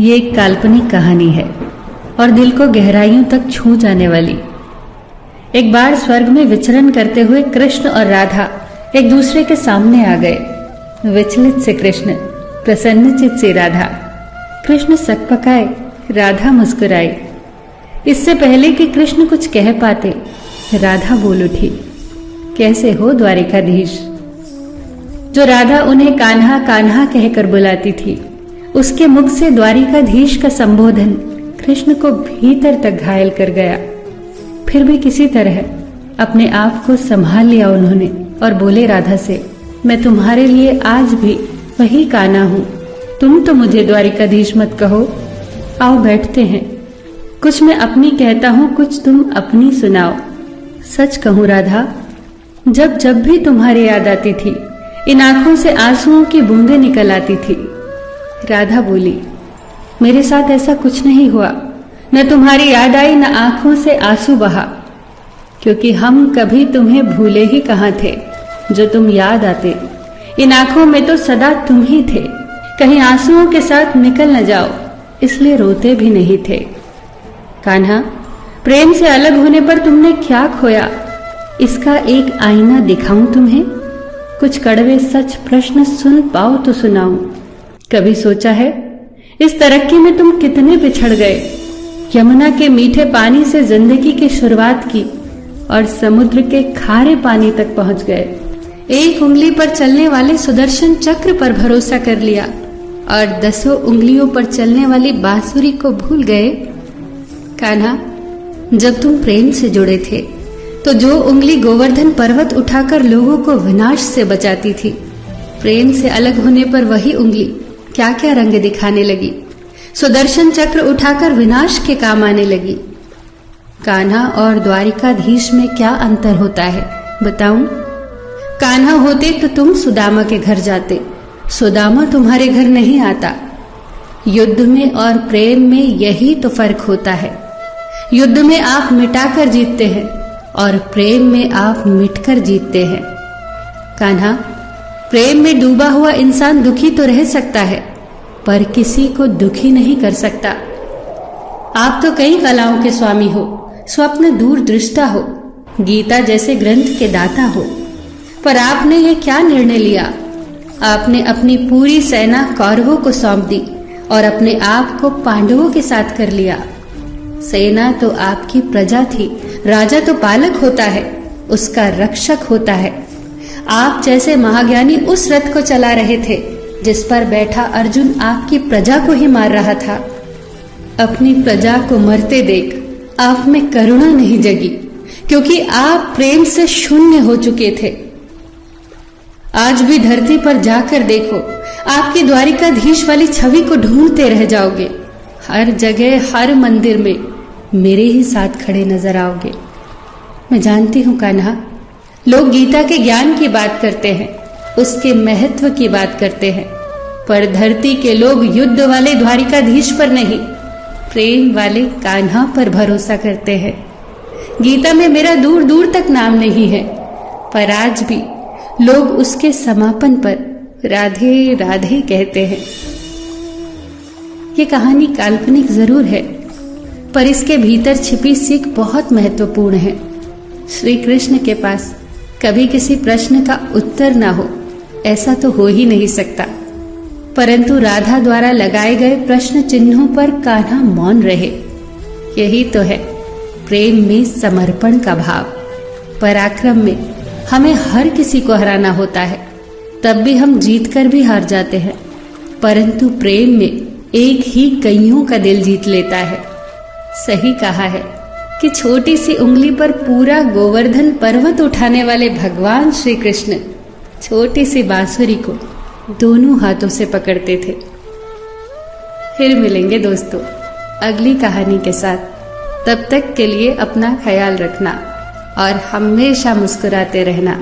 ये एक काल्पनिक कहानी है और दिल को गहराइयों तक छू जाने वाली। एक बार स्वर्ग में विचरण करते हुए कृष्ण और राधा एक दूसरे के सामने आ गए। विचलित से कृष्ण, प्रसन्नचित से राधा। कृष्ण सकपकाए, राधा मुस्कुराई। इससे पहले कि कृष्ण कुछ कह पाते, राधा बोल उठी, कैसे हो द्वारिकाधीश। जो राधा उन्हें कान्हा कान्हा कहकर बुलाती थी, उसके मुख से द्वारिकाधीश का संबोधन कृष्ण को भीतर तक घायल कर गया। फिर भी किसी तरह अपने आप को संभाल लिया उन्होंने और बोले राधा से, मैं तुम्हारे लिए आज भी वही कान्हा हूं। तुम तो मुझे द्वारिकाधीश मत कहो। आओ बैठते हैं। कुछ मैं अपनी कहता हूं, कुछ तुम अपनी सुनाओ। सच कहूं राधा, जब जब भी तुम्हारी याद आती थी, इन आंखों से आंसुओं की बूंदें निकल आती थी। राधा बोली, मेरे साथ ऐसा कुछ नहीं हुआ। न तुम्हारी याद आई, न आंखों से आंसू बहा, क्योंकि हम कभी तुम्हें भूले ही कहां थे। जो तुम याद आते, इन आंखों में तो सदा तुम ही थे। कहीं आंसुओं के साथ निकल न जाओ, इसलिए रोते भी नहीं थे। कान्हा, प्रेम से अलग होने पर तुमने क्या खोया, इसका एक आईना दिखाऊं तुम्हें। कुछ कड़वे सच प्रश्न सुन पाओ तो सुनाऊं। कभी सोचा है इस तरक्की में तुम कितने पिछड़ गए। यमुना के मीठे पानी से जिंदगी की शुरुआत की और समुद्र के खारे पानी तक पहुंच गए। एक उंगली पर चलने वाले सुदर्शन चक्र पर भरोसा कर लिया और 10 उंगलियों पर चलने वाली बांसुरी को भूल गए। कान्हा, जब तुम प्रेम से जुड़े थे तो जो उंगली गोवर्धन पर्वत उठाकर लोगों को विनाश से बचाती थी, प्रेम से अलग होने पर वही उंगली क्या क्या रंग दिखाने लगी। सुदर्शन चक्र उठाकर विनाश के काम आने लगी। कान्हा और द्वारिकाधीश में क्या अंतर होता है बताऊं? कान्हा होते तो तुम सुदामा के घर जाते, सुदामा तुम्हारे घर नहीं आता। युद्ध में और प्रेम में यही तो फर्क होता है। युद्ध में आप मिटाकर जीतते हैं और प्रेम में आप मिटकर जीतते हैं। कान्हा, प्रेम में डूबा हुआ इंसान दुखी तो रह सकता है, पर किसी को दुखी नहीं कर सकता। आप तो कई कलाओं के स्वामी हो, स्वप्न दूरदृष्टा हो, गीता जैसे ग्रंथ के दाता हो, पर आपने ये क्या निर्णय लिया? आपने अपनी पूरी सेना कौरवों को सौंप दी और अपने आप को पांडवों के साथ कर लिया। सेना तो आपकी प्रजा थी, राजा तो पालक होता है, उसका रक्षक होता है। आप जैसे महाज्ञानी उस रथ को चला रहे थे जिस पर बैठा अर्जुन आपकी प्रजा को ही मार रहा था। अपनी प्रजा को मरते देख आप में करुणा नहीं जगी, क्योंकि आप प्रेम से शून्य हो चुके थे। आज भी धरती पर जाकर देखो, आपकी द्वारिकाधीश वाली छवि को ढूंढते रह जाओगे। हर जगह, हर मंदिर में मेरे ही साथ खड़े नजर आओगे। मैं जानती हूं कान्हा, लोग गीता के ज्ञान की बात करते हैं, उसके महत्व की बात करते हैं, पर धरती के लोग युद्ध वाले द्वारिकाधीश पर नहीं, प्रेम वाले कान्हा पर भरोसा करते हैं। गीता में मेरा दूर दूर तक नाम नहीं है, पर आज भी लोग उसके समापन पर राधे राधे कहते हैं। ये कहानी काल्पनिक जरूर है, पर इसके भीतर छिपी सीख बहुत महत्वपूर्ण है। श्री कृष्ण के पास कभी किसी प्रश्न का उत्तर ना हो, ऐसा तो हो ही नहीं सकता, परंतु राधा द्वारा लगाए गए प्रश्न चिन्हों पर कान्हा मौन रहे। यही तो है प्रेम में समर्पण का भाव। पराक्रम में हमें हर किसी को हराना होता है, तब भी हम जीतकर भी हार जाते हैं, परंतु प्रेम में एक ही कईयों का दिल जीत लेता है। सही कहा है कि छोटी सी उंगली पर पूरा गोवर्धन पर्वत उठाने वाले भगवान श्री कृष्ण छोटी सी बांसुरी को दोनों हाथों से पकड़ते थे। फिर मिलेंगे दोस्तों अगली कहानी के साथ। तब तक के लिए अपना ख्याल रखना और हमेशा मुस्कुराते रहना।